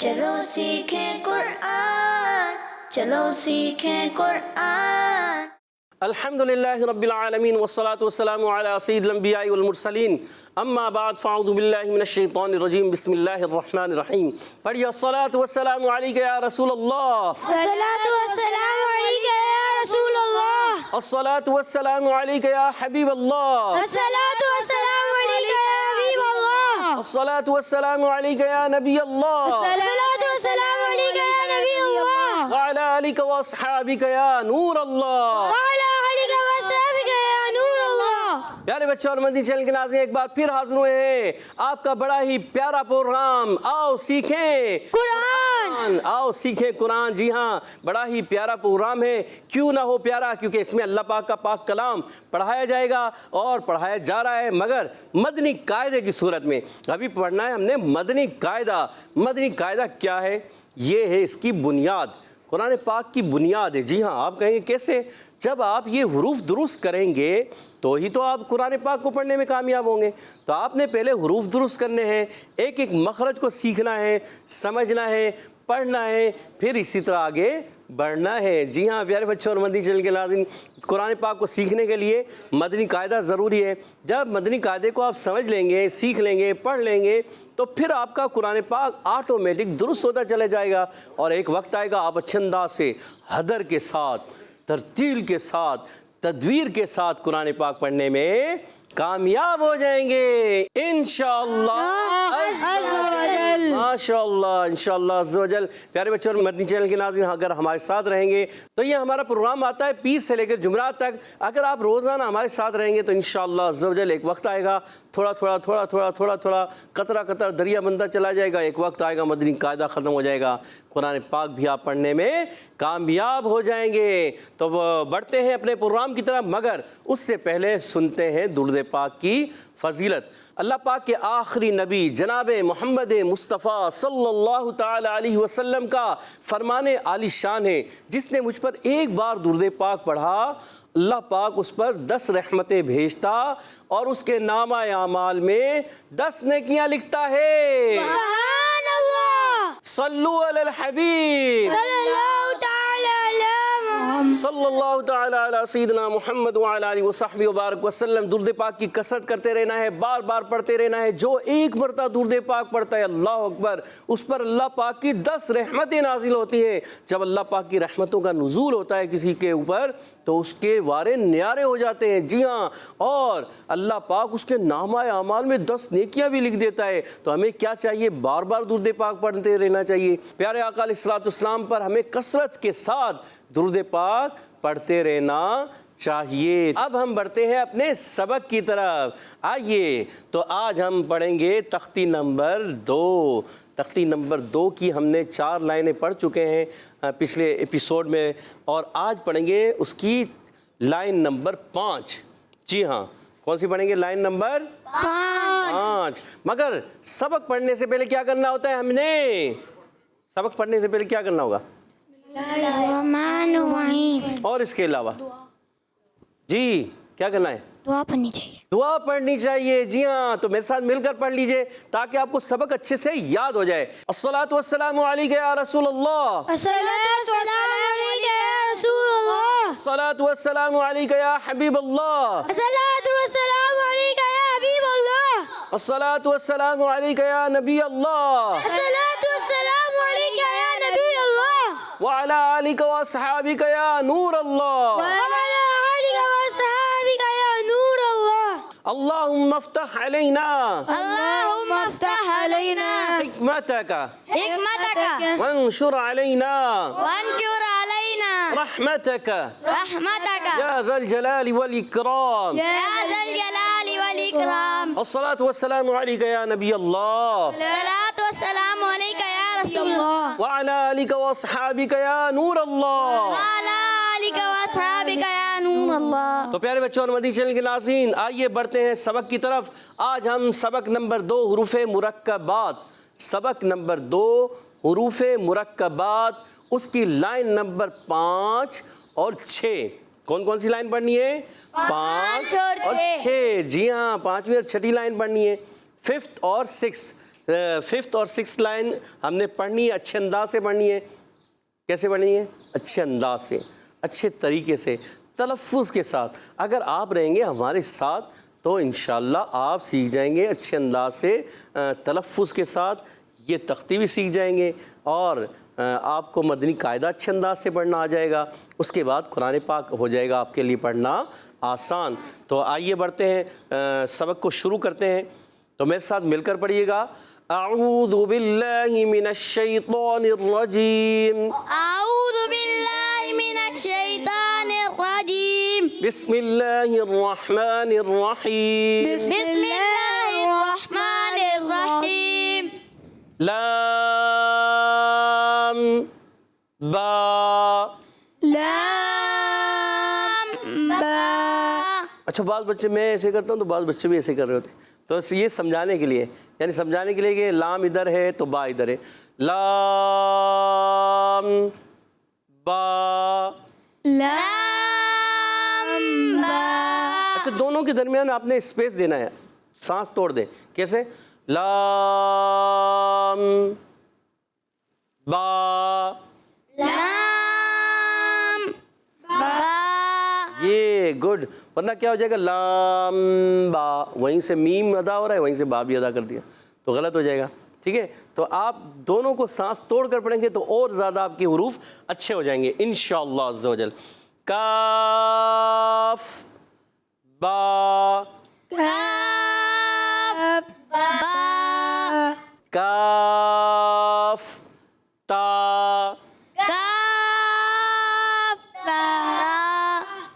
چلو سیکھیں قرآن، چلو سیکھیں قرآن۔ الحمدللہ رب العالمین والصلاة والسلام علی سید الانبیاء والمرسلین، اما بعد فاعوذ باللہ من الشیطان الرجیم، بسم اللہ الرحمن الرحیم۔ پڑھیے الصلاة والسلام علیک یا رسول اللہ، الصلاۃ والسلام علیک یا رسول اللہ، الصلاة والسلام علیک یا حبیب اللہ، الصلاۃ والسلام علیک یا حبیب اللہ، الصلاة والسلام علیک یا نبی اللہ، الصلاۃ والسلام علیک یا نبی اللہ، وعلی آلک واصحابک یا نور اللہ۔ وعلی آلک واصحابک یا نور اللہ۔ پیارے بچوں اور مدنی چینل کے ناظرین، ایک بار پھر حاضر ہوئے ہیں آپ کا بڑا ہی پیارا پروگرام آؤ سیکھیں قرآن، آؤ سیکھیں قرآن۔ جی ہاں، بڑا ہی پیارا پروگرام ہے، کیوں نہ ہو پیارا، کیونکہ اس میں اللہ پاک کا پاک کلام پڑھایا جائے گا اور پڑھایا جا رہا ہے، مگر مدنی قاعدے کی صورت میں۔ ابھی پڑھنا ہے ہم نے مدنی قاعدہ۔ مدنی قاعدہ کیا ہے؟ یہ ہے اس کی بنیاد، قرآن پاک کی بنیاد ہے۔ جی ہاں، آپ کہیں گے کیسے؟ جب آپ یہ حروف درست کریں گے تو ہی تو آپ قرآن پاک کو پڑھنے میں کامیاب ہوں گے۔ تو آپ نے پہلے حروف درست کرنے ہیں، ایک ایک مخرج کو سیکھنا ہے، سمجھنا ہے، پڑھنا ہے، پھر اسی طرح آگے بڑھنا ہے۔ جی ہاں پیارے بچوں اور مدنی چینل کے ناظرین، قرآن پاک کو سیکھنے کے لیے مدنی قاعدہ ضروری ہے۔ جب مدنی قاعدے کو آپ سمجھ لیں گے، سیکھ لیں گے، پڑھ لیں گے تو پھر آپ کا قرآن پاک آٹومیٹک درست ہوتا چلا جائے گا، اور ایک وقت آئے گا آپ اچھے انداز سے حدر کے ساتھ، ترتیل کے ساتھ، تدویر کے ساتھ قرآن پاک پڑھنے میں کامیاب ہو جائیں گے انشاءاللہ ماشاءاللہ انشاءاللہ عز و جل۔ پیارے بچوں اور مدنی چینل کے ناظرین، اگر ہمارے ساتھ رہیں گے تو یہ ہمارا پروگرام آتا ہے 20 سے لے کر جمعرات تک۔ اگر آپ روزانہ ہمارے ساتھ رہیں گے تو انشاءاللہ عز و جل ایک وقت آئے گا، تھوڑا تھوڑا تھوڑا تھوڑا تھوڑا تھوڑا قطرہ قطرہ دریا بنتا چلا جائے گا، ایک وقت آئے گا مدنی قاعدہ ختم ہو جائے گا، قرآن پاک بھی آپ پڑھنے میں کامیاب ہو جائیں گے۔ تو بڑھتے ہیں اپنے پروگرام کی طرف، مگر اس سے پہلے سنتے ہیں درود پاک کی فضیلت۔ اللہ پاک کے آخری نبی جناب محمد مصطفیٰ صلی اللہ تعالی علیہ وسلم کا فرمان عالی شان ہے، جس نے مجھ پر ایک بار درود پاک پڑھا، اللہ پاک اس پر 10 رحمتیں بھیجتا اور اس کے نامہ اعمال میں 10 نیکیاں لکھتا ہے۔ سبحان اللہ، صلو علی الحبیب صلی اللہ تعالی علی محمد، صلی اللہ تعالی علی سیدنا محمد وعلی آلہ وصحبہ وبارک وسلم۔ درود پاک کی کثرت کرتے رہنا ہے، بار بار پڑھتے رہنا ہے۔ جو ایک مرتبہ درود پاک پڑھتا ہے، اللہ اکبر، اس پر اللہ پاک کی 10 رحمتیں نازل ہوتی ہیں۔ جب اللہ پاک کی رحمتوں کا نزول ہوتا ہے کسی کے اوپر تو اس کے وارے نیارے ہو جاتے ہیں۔ جی ہاں، اور اللہ پاک اس کے نامہ اعمال میں 10 نیکیاں بھی لکھ دیتا ہے۔ تو ہمیں کیا چاہیے؟ بار بار درود پاک پڑھتے رہنا چاہیے۔ پیارے آقا علیہ الصلوۃ والسلام پر ہمیں کثرت کے ساتھ درود پاک پڑھتے رہنا چاہیے۔ اب ہم بڑھتے ہیں اپنے سبق کی طرف۔ آئیے تو آج ہم پڑھیں گے تختی نمبر 2۔ تختی نمبر 2 کی ہم نے 4 لائنیں پڑھ چکے ہیں پچھلے ایپیسوڈ میں، اور آج پڑھیں گے اس کی لائن نمبر 5۔ جی ہاں، کون سی پڑھیں گے؟ Line number 5۔ مگر سبق پڑھنے سے پہلے کیا کرنا ہوتا ہے؟ ہم نے سبق پڑھنے سے پہلے کیا کرنا ہوگا؟ الرحمن الرحیم، اور اس کے علاوہ جی کیا کرنا ہے؟ دعا پڑھنی چاہیے، دعا پڑھنی چاہیے۔ جی ہاں، تو میرے ساتھ مل کر پڑھ لیجئے تاکہ آپ کو سبق اچھے سے یاد ہو جائے۔ الصلاۃ والسلام علیک یا رسول اللہ، الصلاۃ والسلام علیک یا رسول اللہ، الصلاۃ والسلام علیک یا حبیب اللہ، الصلاۃ والسلام علیک یا حبیب اللہ، الصلاۃ والسلام علیک یا نبی اللہ، الصلاۃ والسلام علیک یا نبی اللہ، وعلی آلک واصحابک یا نور اللہ، وعلی آلک واصحابک یا نور اللہ۔ اللہم افتح علینا اللہم افتح علینا حکمتک حکمتک وانشر علینا وانشر علینا رحمتک رحمتک یا ذا الجلال والاکرام۔ یا ذا الجلال والاکرام۔ الصلاۃ والسلام علیک یا نبی اللہ، الصلاۃ والسلام علیک یا رسول اللہ، وعلی آلک واصحابک یا نور اللہ۔ وعلی آلک واصحابک یا نور اللہ۔ تو پیارے بچوں اور مدنی چینل کے ناظرین، آئیے بڑھتے ہیں سبق کی طرف۔ آج ہم سبق نمبر 2 حروف مرکبات، سبق نمبر 2 حروف مرکبات، اس کی لائن نمبر 5 اور 6۔ کون کون سی لائن پڑھنی ہے؟ 5 اور 6۔ جی ہاں، 5ویں اور 6ٹھی لائن پڑھنی ہے، 5th اور 6th۔ 5th اور 6th لائن ہم نے پڑھنی ہے، اچھے انداز سے پڑھنی ہے. کیسے پڑھنی ہے؟ اچھے انداز سے، اچھے طریقے سے، تلفظ کے ساتھ. اگر آپ رہیں گے ہمارے ساتھ تو انشاءاللہ آپ سیکھ جائیں گے اچھے انداز سے، تلفظ کے ساتھ. یہ تختی بھی سیکھ جائیں گے اور آپ کو مدنی قاعدہ اچھے انداز سے پڑھنا آ جائے گا. اس کے بعد قرآن پاک ہو جائے گا آپ کے لیے پڑھنا آسان. تو آئیے بڑھتے ہیں، سبق کو شروع کرتے ہیں. تو میرے ساتھ مل کر پڑھیے گا. اعوذ باللہ من الشیطان الرجیم، أعوذ بالله من الشيطان الرجيم. بسم اللہ الرحمن الرحیم. بسم الله الرحمن الرحيم. لام با. لام با. اچھا بعض بچے، میں ایسے کرتا ہوں تو بعض بچے بھی ایسے کر رہے ہوتے ہیں. تو یہ سمجھانے کے لیے، یعنی سمجھانے کے لیے کہ لام ادھر ہے تو با ادھر ہے. لام با. لام با. اچھا دونوں کے درمیان آپ نے اسپیس دینا ہے، سانس توڑ دیں. کیسے؟ لام با. لام با. یہ گڈ. ورنہ کیا ہو جائے گا؟ لام با، وہیں سے میم ادا ہو رہا ہے، وہیں سے با بھی ادا کر دیا تو غلط ہو جائے گا. ٹھیک ہے؟ تو آپ دونوں کو سانس توڑ کر پڑھیں گے تو اور زیادہ آپ کے حروف اچھے ہو جائیں گے انشاءاللہ عز و جل. کاف با. کاف با. کاف تا. کاف تا.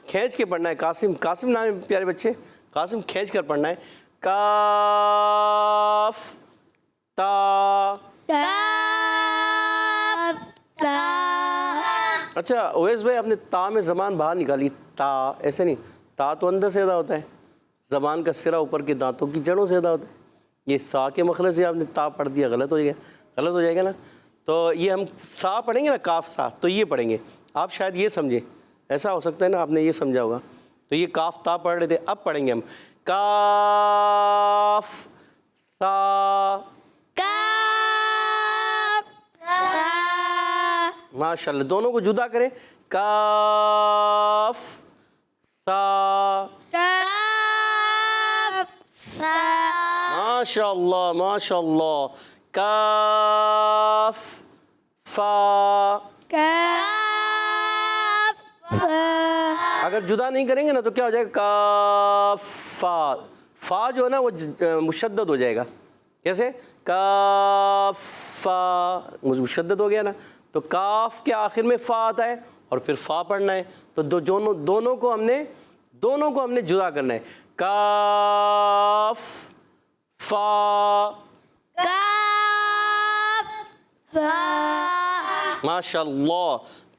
کھینچ کے پڑھنا ہے. قاسم، قاسم نام ہے پیارے بچے، قاسم کھینچ کر پڑھنا ہے. کاف تا. کاف تا. اچھا اویس بھائی، آپ نے تا میں زبان باہر نکالی. تا ایسے نہیں، تا تو اندر سے ادا ہوتا ہے، زبان کا سرا اوپر کے دانتوں کی جڑوں سے ادا ہوتا ہے. یہ سا کے مخرج سے آپ نے تا پڑھ دیا، غلط ہو جائے گا، غلط ہو جائے گا نا. تو یہ ہم سا پڑھیں گے نا، کاف سا، تو یہ پڑھیں گے. آپ شاید یہ سمجھیں، ایسا ہو سکتا ہے نا آپ نے یہ سمجھا ہوگا. تو یہ کاف تا پڑھ رہے تھے، اب پڑھیں گے ہم کاف سا. کاف تا. ماشاءاللہ. دونوں کو جدا کریں. کاف سا. کاف سا. ماشاءاللہ ماشاءاللہ. کاف فا. کاف فا. اگر جدا نہیں کریں گے نا تو کیا ہو جائے گا؟ کاف فا. فا جو ہے نا وہ مشدد ہو جائے گا. کیسے؟ کاف فا مشدد ہو گیا نا. تو کاف کے آخر میں فا آتا ہے اور پھر فا پڑھنا ہے. تو دونوں کو ہم نے جدا کرنا ہے. کاف فا. کاف فا. ماشاءاللہ.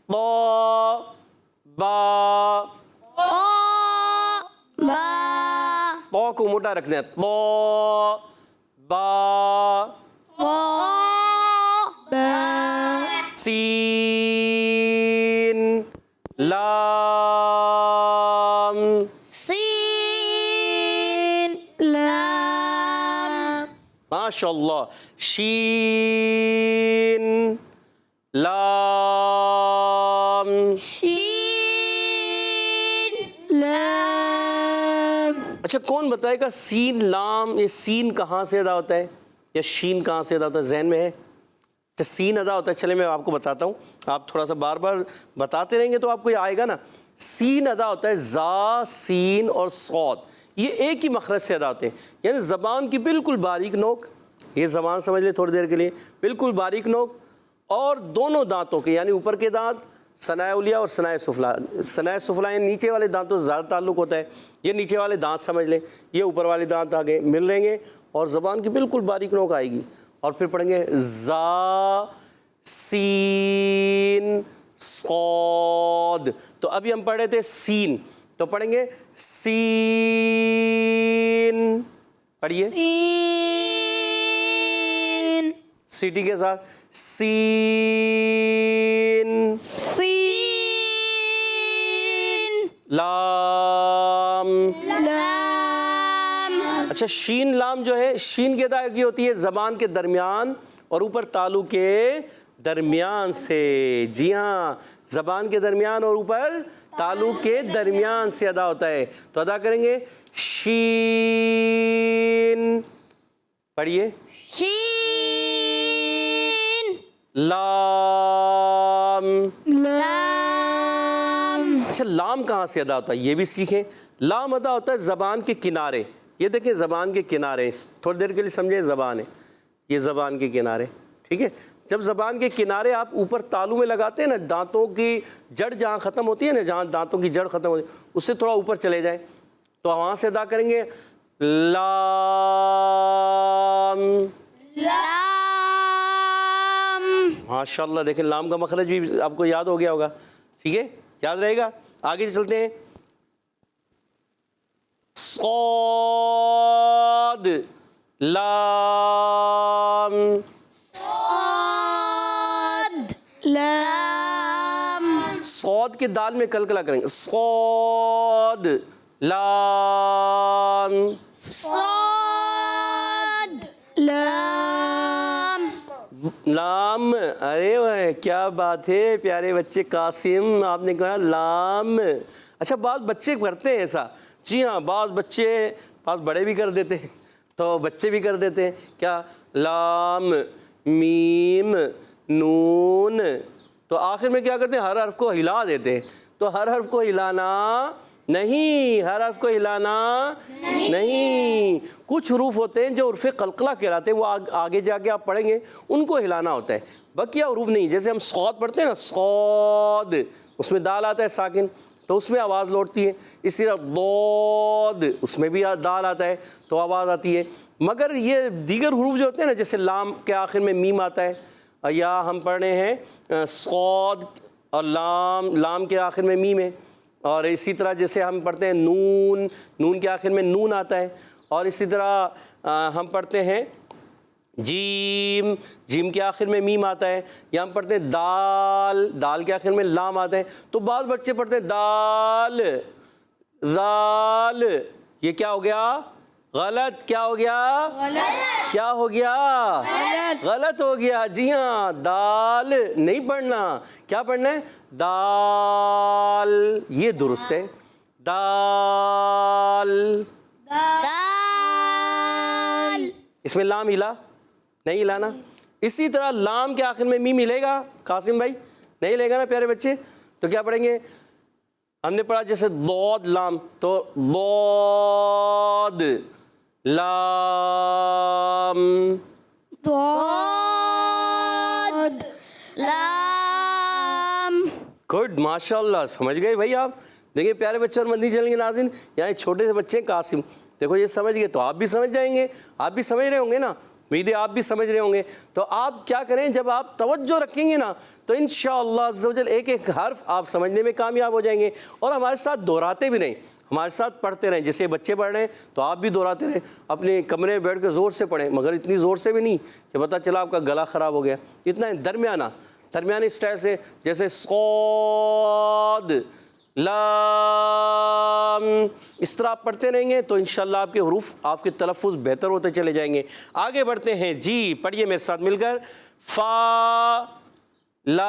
طا با. او با. طا کو موٹا رکھنا ہے. طا با. او با. سین لام. سین لام. ماشاءاللہ. شین لام. شین لام. اچھا کون بتائے گا سین لام، یہ سین کہاں سے ادا ہوتا ہے یا شین کہاں سے ادا ہوتا ہے؟ ذہن میں ہے؟ اچھا سین ادا ہوتا ہے، چلے میں آپ کو بتاتا ہوں. آپ تھوڑا سا بار بار بتاتے رہیں گے تو آپ کو یہ آئے گا نا. سین ادا ہوتا ہے زا، سین اور صاد، یہ ایک ہی مخرج سے ادا ہوتے ہیں. یعنی زبان کی بالکل باریک نوک، یہ زبان سمجھ لیں تھوڑی دیر کے لیے، بالکل باریک نوک، اور دونوں دانتوں کے یعنی اوپر کے دانت ثنائے علیہ اور ثنائے سفلا. ثنائے سفلا یعنی نیچے والے دانتوں سے زیادہ تعلق ہوتا ہے. یہ نیچے والے دانت سمجھ لیں، یہ اوپر والے دانت آگے مل لیں گے اور زبان کی بالکل باریک نوک آئے گی. اور پھر پڑھیں گے زا، سین، صاد. تو ابھی ہم پڑھ رہے تھے سین، تو پڑھیں گے سین. پڑھیے سین. سیٹی کے ساتھ. سین سین. لام. لام. اچھا شین لام جو ہے، شین کی ادائیگی ہوتی ہے زبان کے درمیان اور اوپر تالو کے درمیان سے. جی ہاں، زبان کے درمیان اور اوپر تالو کے درمیان سے ادا ہوتا ہے. تو ادا کریں گے شین. پڑھیے. شین لام. لام. اچھا لام کہاں سے ادا ہوتا ہے یہ بھی سیکھیں. لام ادا ہوتا ہے زبان کے کنارے. یہ دیکھیں زبان کے کنارے، تھوڑی دیر کے لیے سمجھیں زبان ہے، یہ زبان کے کنارے. ٹھیک ہے، جب زبان کے کنارے آپ اوپر تالو میں لگاتے ہیں نا، دانتوں کی جڑ جہاں ختم ہوتی ہے نا، جہاں دانتوں کی جڑ ختم ہوتی ہے اس سے تھوڑا اوپر چلے جائیں تو وہاں سے ادا کریں گے لام. لام. ماشاءاللہ، دیکھیں لام کا مخرج بھی آپ کو یاد ہو گیا ہوگا. ٹھیک ہے، یاد رہے گا. آگے چلتے ہیں. صاد. لام. صاد. لام. صاد کے دال میں کلکلا کریں گے. صاد. لام. صاد. لام. لام. ارے وہ کیا بات ہے پیارے بچے. قاسم آپ نے کہا لام. اچھا بعض بچے کرتے ہیں ایسا. جی ہاں، بعض بچے، بعض بڑے بھی کر دیتے ہیں تو بچے بھی کر دیتے ہیں. کیا؟ لام میم نون. تو آخر میں کیا کرتے ہیں؟ ہر حرف کو ہلا دیتے ہیں. تو ہر حرف کو ہلانا نہیں، ہر حرف کو ہلانا نہیں. کچھ حروف ہوتے ہیں جو عرف قلقلہ کہلاتے ہیں، وہ آگے جا کے آپ پڑھیں گے ان کو ہلانا ہوتا ہے. بقیہ حروف نہیں. جیسے ہم صاد پڑھتے ہیں نا، صاد، اس میں دال آتا ہے ساکن تو اس میں آواز لوٹتی ہے. اسی طرح ضاد، اس میں بھی دال آتا ہے تو آواز آتی ہے. مگر یہ دیگر حروف جو ہوتے ہیں نا، جیسے لام کے آخر میں میم آتا ہے، یا ہم پڑھ رہے ہیں صاد اور لام کے آخر میں میم ہے. اور اسی طرح جیسے ہم پڑھتے ہیں نون کے آخر میں نون آتا ہے. اور اسی طرح ہم پڑھتے ہیں جیم کے آخر میں میم آتا ہے. یا ہم پڑھتے ہیں دال کے آخر میں لام آتا ہے. تو بعض بچے پڑھتے ہیں دال زال. یہ کیا ہو گیا؟ غلط. کیا ہو گیا؟ کیا ہو گیا؟ غلط ہو گیا. جی ہاں، دال نہیں پڑھنا. کیا پڑھنا ہے؟ دال. یہ درست ہے. دال. دال. اس میں لام ہلا نہیں ہلانا. اسی طرح لام کے آخر میں میم ہلے گا قاسم بھائی؟ نہیں ہلے گا نا پیارے بچے. تو کیا پڑھیں گے؟ ہم نے پڑھا جیسے ضاد لام، تو ضاد لام. ضاد لام. گڈ، ماشاءاللہ، سمجھ گئے بھائی آپ. دیکھیں پیارے بچے اور مدنی چینل کے ناظرین، یہاں چھوٹے سے بچے ہیں قاسم، دیکھو یہ سمجھ گئے تو آپ بھی سمجھ جائیں گے. آپ بھی سمجھ رہے ہوں گے نا، امید ہے آپ بھی سمجھ رہے ہوں گے. تو آپ کیا کریں، جب آپ توجہ رکھیں گے نا تو انشاءاللہ عز و جل ایک ایک حرف آپ سمجھنے میں کامیاب ہو جائیں گے. اور ہمارے ساتھ دہراتے بھی نہیں، ہمارے ساتھ پڑھتے رہیں. جیسے بچے پڑھ رہے ہیں تو آپ بھی دہراتے رہیں. اپنے کمرے میں بیٹھ کے زور سے پڑھیں، مگر اتنی زور سے بھی نہیں کہ پتہ چلا آپ کا گلا خراب ہو گیا. اتنا درمیانی اسٹائل سے، جیسے صاد لام، اس طرح آپ پڑھتے رہیں گے تو انشاءاللہ آپ کے حروف، آپ کے تلفظ بہتر ہوتے چلے جائیں گے. آگے بڑھتے ہیں. جی پڑھیے میرے ساتھ مل کر. فا لام.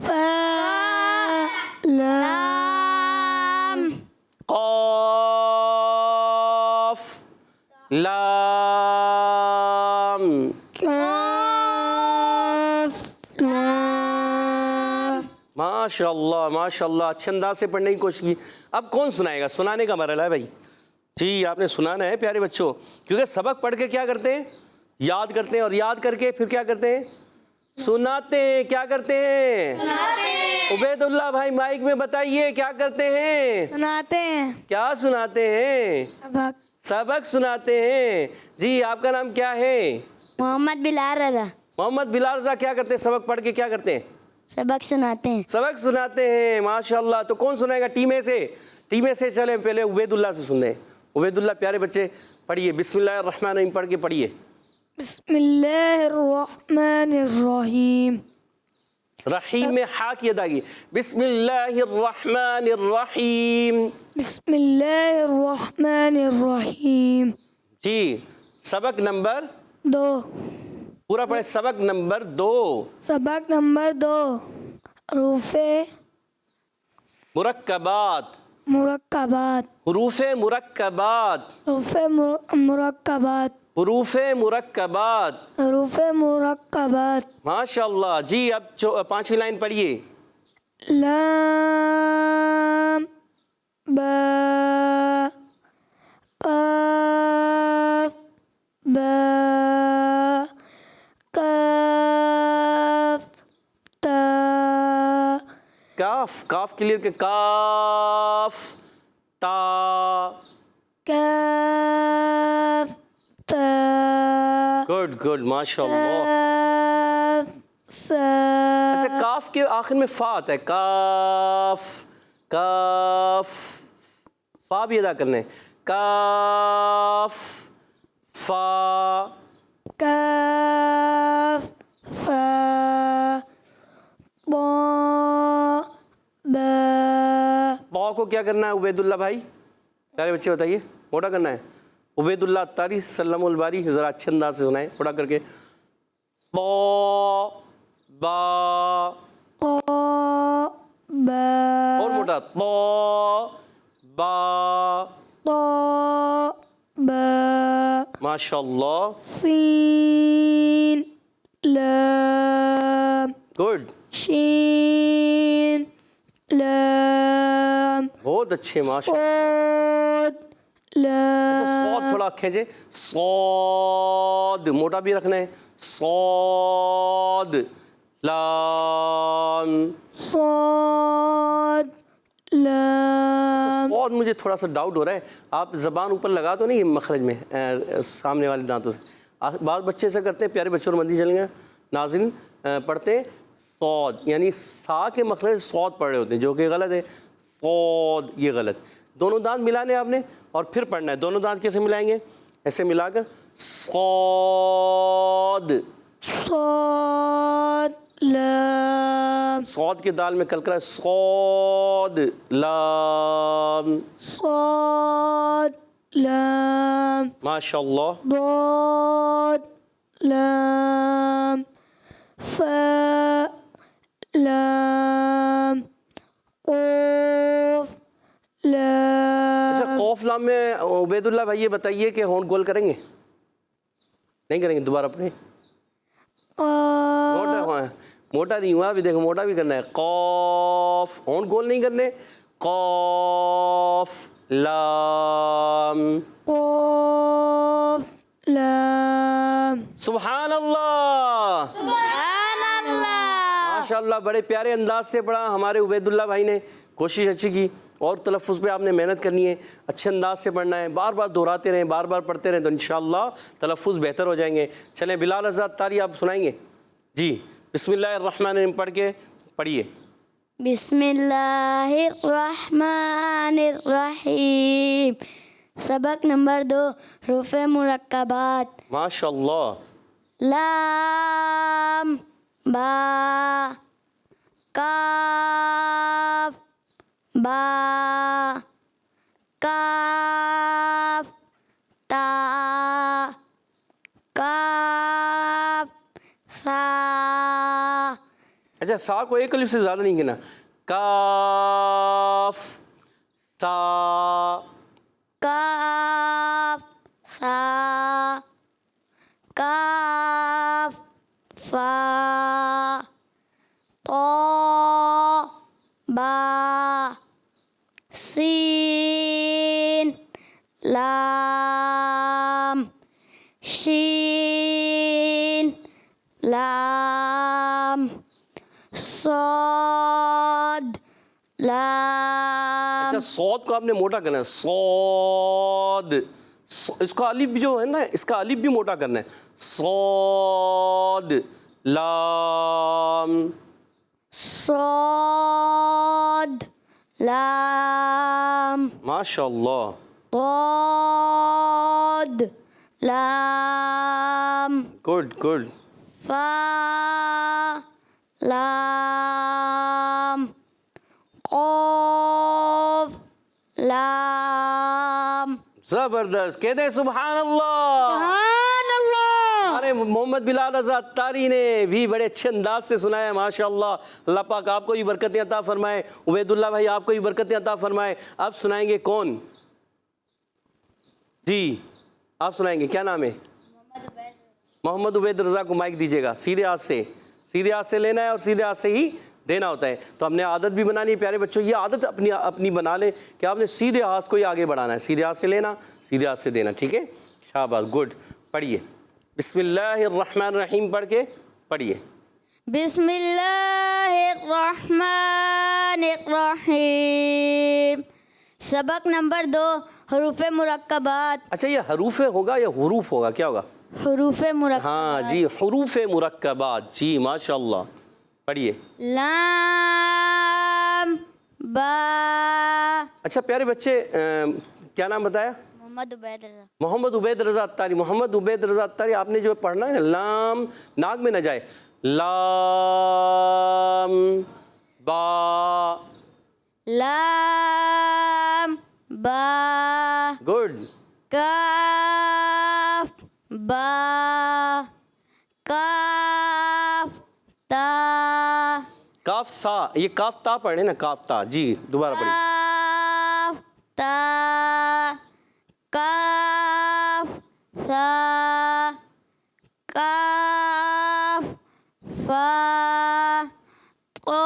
فا لام. قاف لام. قاف لام. ماشاءاللہ ماشاءاللہ، اچھے انداز سے پڑھنے کی کوشش کی. اب کون سنائے گا؟ سنانے کا مرحلہ ہے بھائی. جی آپ نے سنانا ہے پیارے بچوں، کیونکہ سبق پڑھ کے کیا کرتے ہیں؟ یاد کرتے ہیں، اور یاد کر کے پھر کیا کرتے ہیں؟ سناتے ہیں. کیا کرتے ہیں؟ عبید اللہ بھائی مائک میں بتائیے کیا کرتے ہیں؟ سناتے ہیں. کیا سناتے ہیں؟ سبق سناتے ہیں. جی آپ کا نام کیا ہے؟ محمد بلال رضا. محمد بلال رضا. کیا کرتے ہیں؟ سبق پڑھ کے کیا کرتے ہیں؟ سبق سناتے ہیں. سبق سناتے ہیں. ماشاءاللہ. تو کون سنائے گا ٹیم اے سے؟ چلیں پہلے عبید اللہ سے سن لیں. عبید اللہ پیارے بچے پڑھیے. بسم اللہ الرحمن الرحیم پڑھ کے پڑھیے. بسم اللہ الرحمن الرحیم. رحیم میں ہا کی ادائیگی. بسم اللہ الرحمن الرحیم. بسم اللہ الرحمن الرحیم. جی سبق نمبر 2. پورا پڑھے. سبق نمبر 2. سبق نمبر 2. حروف مرکبات. مرکبات. حروف مرکبات. حروف مرکبات. حروف مرکبات. حروف مرکبات. ماشاء اللہ. جی اب 5ویں لائن پڑھیے. لام با قاف با قاف تا. کاف. کاف کلیئر کہ کاف تا. کاف تا. گڈ گڈ ماشاء اللہ. کاف سا. اچھا کاف کے آخر میں فا آتا ہے. کاف کاف فا بھی ادا کرنا ہے. کاف فا. کاف فا با با. با کو کیا کرنا ہے عبید اللہ بھائی؟ پیارے بچے بتائیے. موٹا کرنا ہے. عبید اللہ اتاری سلم الباری ذرا اچھے انداز سے سنائیں موٹا کر کے. با با. قا با. اور موٹا. با با. قا با. ماشاء اللہ. سین لام. گڈ. شین لام. بہت اچھے ماشاء اللہ. صاد لام. سواد تھوڑا کھینچے. صاد موٹا بھی رکھنا ہے. صاد لام. صاد لام. صاد مجھے تھوڑا سا ڈاؤٹ ہو رہا ہے. آپ زبان اوپر لگا تو نہیں مخرج میں سامنے والے دانتوں سے؟ بعض بچے ایسا کرتے ہیں. پیارے بچوں اور مندی چلیں گے ناظرین پڑھتے ہیں صاد یعنی سا کے مخرج صاد پڑھ رہے ہوتے ہیں جو کہ غلط ہے. صاد یہ غلط. دونوں دانت ملانے آپ نے اور پھر پڑھنا ہے. دونوں دانت کیسے ملائیں گے؟ ایسے ملا کر صاد. صاد لام. صاد کے دال میں کلکلا. صاد لام. صاد لام. ماشاء اللہ. ضاد لام. فا لام. قاف اچھا لام. قوف لام میں عبید اللہ بھائی یہ بتائیے کہ ہونٹ گول کریں گے نہیں کریں گے؟ دوبارہ پڑھیں. قاف موٹا موٹا نہیں ہوا ابھی. دیکھو موٹا بھی کرنا ہے. قاف ہونٹ گول نہیں کرنے. قاف لام. قاف لام. سبحان اللہ. سبحان اللہ. ماشاء اللہ بڑے پیارے انداز سے پڑھا ہمارے عبید اللہ بھائی نے. کوشش اچھی کی اور تلفظ پہ آپ نے محنت کرنی ہے. اچھے انداز سے پڑھنا ہے. بار بار دہراتے رہیں بار بار پڑھتے رہیں تو انشاءاللہ تلفظ بہتر ہو جائیں گے. چلیں بلال آزاد طاری آپ سنائیں گے. جی بسم اللہ الرحمن الرحیم پڑھ کے پڑھیے. بسم اللہ الرحمن الرحیم. سبق نمبر 2 حروف مرکبات. ماشاء اللہ. لام با کاف با کاف تا کاف سا. اچھا سا کو ایک الف سے زیادہ نہیں کہنا. کاف تا کاف سا کاف فا طا با سین لام شین لام صاد لام. اچھا صاد کو آپ نے موٹا کرنا ہے. صاد اس کا الف بھی جو ہے نا اس کا الف بھی موٹا کرنا ہے. صاد لام. صاد لام. ماشاء اللہ. ضاد لام. Good good. فا لام قاف لام. زبردست. کہتے ہیں سبحان اللہ. سبحان اللہ. ہمارے محمد بلال رضا اتاری نے بھی بڑے اچھے انداز سے سنایا ماشاءاللہ. اللہ پاک آپ کو بھی برکتیں عطا فرمائے. عبید اللہ بھائی آپ کو بھی برکتیں عطا فرمائے. اب سنائیں گے کون؟ جی آپ سنائیں گے. کیا نام ہے؟ محمد عبید رضا کو مائک دیجیے گا. سیدھے ہاتھ سے لینا ہے اور سیدھے ہاتھ سے ہی دینا ہوتا ہے. تو ہم نے عادت بھی بنانی ہے پیارے بچوں. یہ عادت اپنی بنا لیں کہ آپ نے سیدھے ہاتھ کو ہی آگے بڑھانا ہے. سیدھے ہاتھ سے لینا, سیدھے ہاتھ سے دینا. ٹھیک ہے, شاباش, گڈ. پڑھیے بسم اللہ الرحمن الرحیم. پڑھ کے پڑھیے. بسم اللہ الرحمن الرحیم. سبق نمبر 2 حروف مرکبات. اچھا یہ حروف ہوگا یا حروف ہوگا؟ کیا ہوگا؟ حروف مرکبات. ہاں جی, حروف مرکبات. جی ماشاءاللہ. پڑھیے. لام با. اچھا پیارے بچے, کیا نام بتایا؟ محمد عبید رضا. محمد عبید رضا اتاری. محمد عبید رضا اتاری, آپ نے جو پڑھنا ہے نا, لام ناک میں نہ جائے. لام با. لام با. گڈ. کاف با. کاف تا. کاف سا. یہ کاف تا پڑھے نا, کاف تا. جی دوبارہ پڑھیے. کاف تا. کاف ثا. کاف فا. طا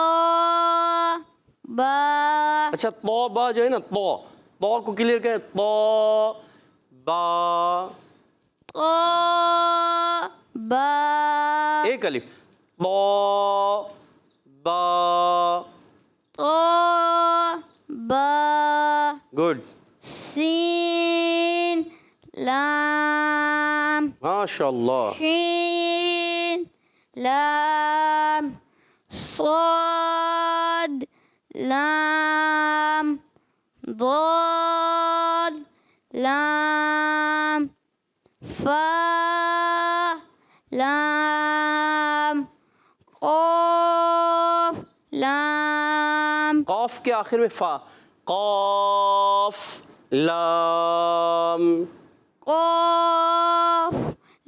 با. اچھا تو با جو ہے نا, تو کو کلیئر کریں. تو با. طا با. ایک الف. تو با. طا با. گڈ. سین لام. ماشاءاللہ. شین لام. صاد لام. ضاد لام. فا لام. قاف لام. قاف کے آخر میں فا. قاف لام. قاف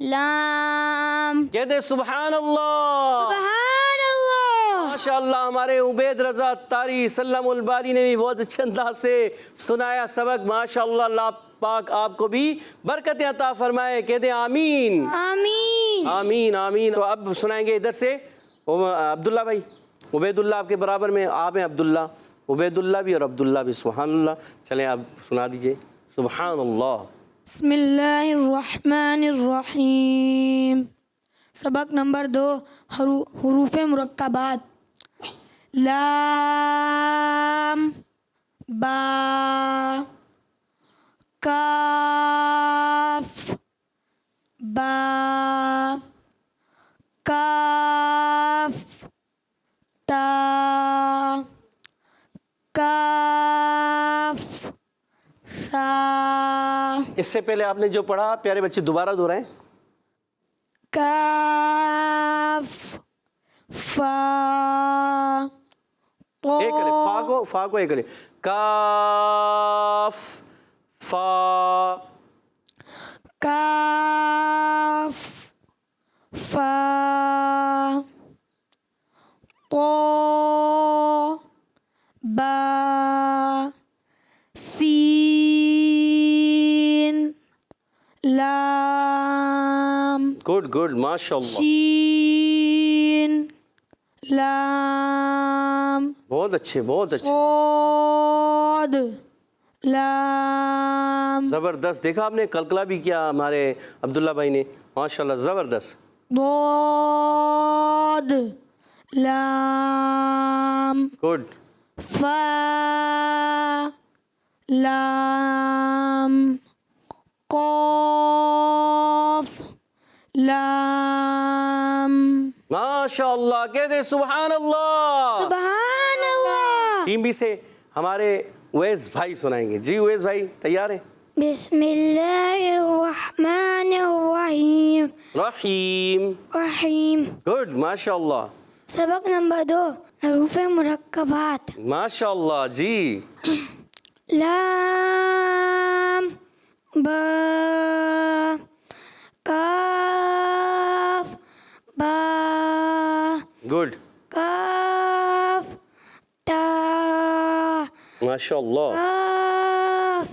لام. کہتے سبحان اللہ. سبحان اللہ. ماشاءاللہ. ہمارے عبید رضا اتاری سلم الباری نے بھی بہت اچھے انداز سے سنایا سبق. ماشاءاللہ. اللہ پاک آپ کو بھی برکتیں عطا فرمائے. کہتے آمین آمین. آمین آمین. تو اب سنائیں گے ادھر سے عبداللہ بھائی. عبید اللہ آپ کے برابر میں آپ ہیں. عبداللہ, عبید اللہ بھی اور عبداللہ بھی. سبحان اللہ. چلیں آپ سنا دیجئے. سبحان اللہ. بسم اللہ الرحمن الرحیم. سبق نمبر 2 حروف مرکبات. لام با. کاف با. کاف تا. کاف ثا. اس سے پہلے آپ نے جو پڑھا پیارے بچے دوبارہ دہرائیں. کاف فا. ایک کرے فا کو ایک کرے. کاف فا. کاف فا. طا با. سین لام. گڈ گڈ ماشاءاللہ. شین لام. بہت اچھے بہت اچھے. صاد لام. زبردست. دیکھا آپ نے کلکلا بھی کیا ہمارے عبداللہ بھائی نے. ماشاءاللہ زبردست. ضاد لام. گڈ. فا لام. قاف لام. ماشاءاللہ. کہتے سبحان اللہ. سبحان اللہ. ٹیم بی سے ہمارے اویس بھائی سنائیں گے. جی اویس بھائی تیار ہیں؟ بسم اللہ الرحمن الرحیم. رحیم. رحیم. گڈ ماشاءاللہ. سبق نمبر 2 حروف مرکبات. ماشاء اللہ جی. لام با کاف با گڈ. کاف تا ماشاء اللہ. کاف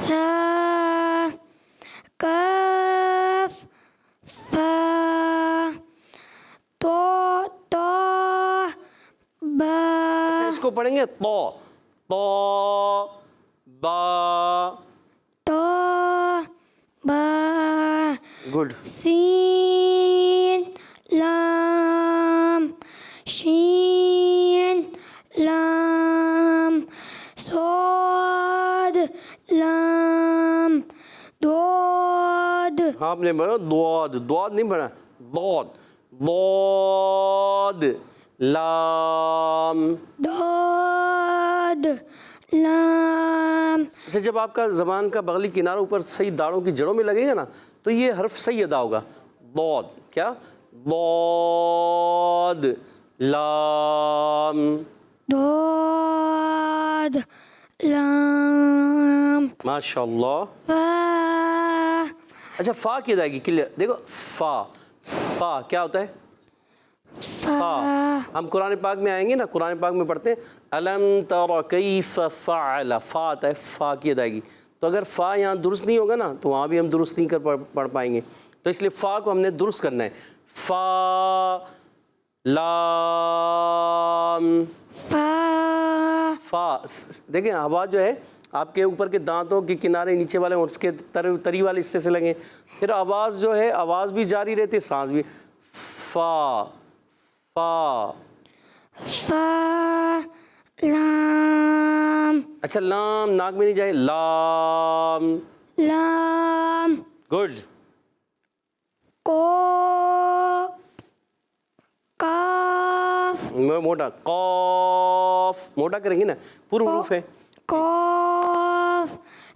ثا کاف فا تو با. اس کو پڑھیں گے تو با. تو با. گڈ. سین لام شین لام صاد لام دود. آپ نے پڑھا دعاد. دعاد نہیں پڑھا. ضاد ضاد لام. دود لام. اچھا جب آپ کا زبان کا بغلی کنارہ اوپر صحیح داڑھوں کی جڑوں میں لگے گا نا تو یہ حرف صحیح ادا ہوگا. ضاد. کیا؟ ضاد لام. دود لام. ماشاء اللہ. فا. اچھا فا کی ادائیگی کلیئر دیکھو. فا فا کیا ہوتا ہے؟ فا. ہم قرآن پاک میں آئیں گے نا, قرآن پاک میں پڑھتے ہیں الم تر کیف فعل. فا آتا ہے, فا کی ادائیگی. تو اگر فا یہاں درست نہیں ہوگا نا تو وہاں بھی ہم درست نہیں کر پڑھ پائیں گے. تو اس لیے فا کو ہم نے درست کرنا ہے. فا لام فا. فا. دیکھیں آواز جو ہے آپ کے اوپر کے دانتوں کے کنارے نیچے والے اس کے تری والے حصے سے لگیں, پھر آواز جو ہے آواز بھی جاری رہتی ہے, سانس بھی. فا فا. فا لام. اچھا لام ناک میں نہیں جائے. لام. لام. گڈ. کو کاف. موٹا. قاف موٹا کریں گے نا, پورا حروف ہے. قاف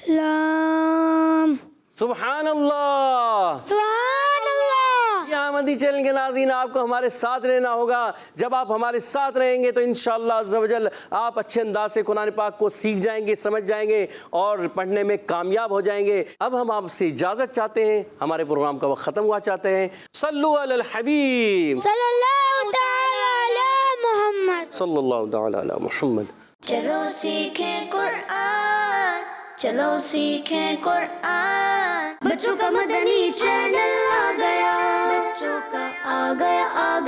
لام. سبحان اللہ. سبحان اللہ. یہ احمدی چینل کے ناظرین آپ کو ہمارے ساتھ رہنا ہوگا. جب آپ ہمارے ساتھ رہیں گے تو انشاءاللہ عز و جل آپ اچھے انداز سے قرآن پاک کو سیکھ جائیں گے, سمجھ جائیں گے اور پڑھنے میں کامیاب ہو جائیں گے. اب ہم آپ سے اجازت چاہتے ہیں, ہمارے پروگرام کا وقت ختم ہوا چاہتے ہیں. صلو علی الحبیب صلی اللہ تعالی علی محمد. صلی اللہ تعالی علی محمد. چلو سیکھیں قرآن, چلو سیکھیں قرآن. بچوں کا مدنی چینل آ گیا, بچوں کا آ گیا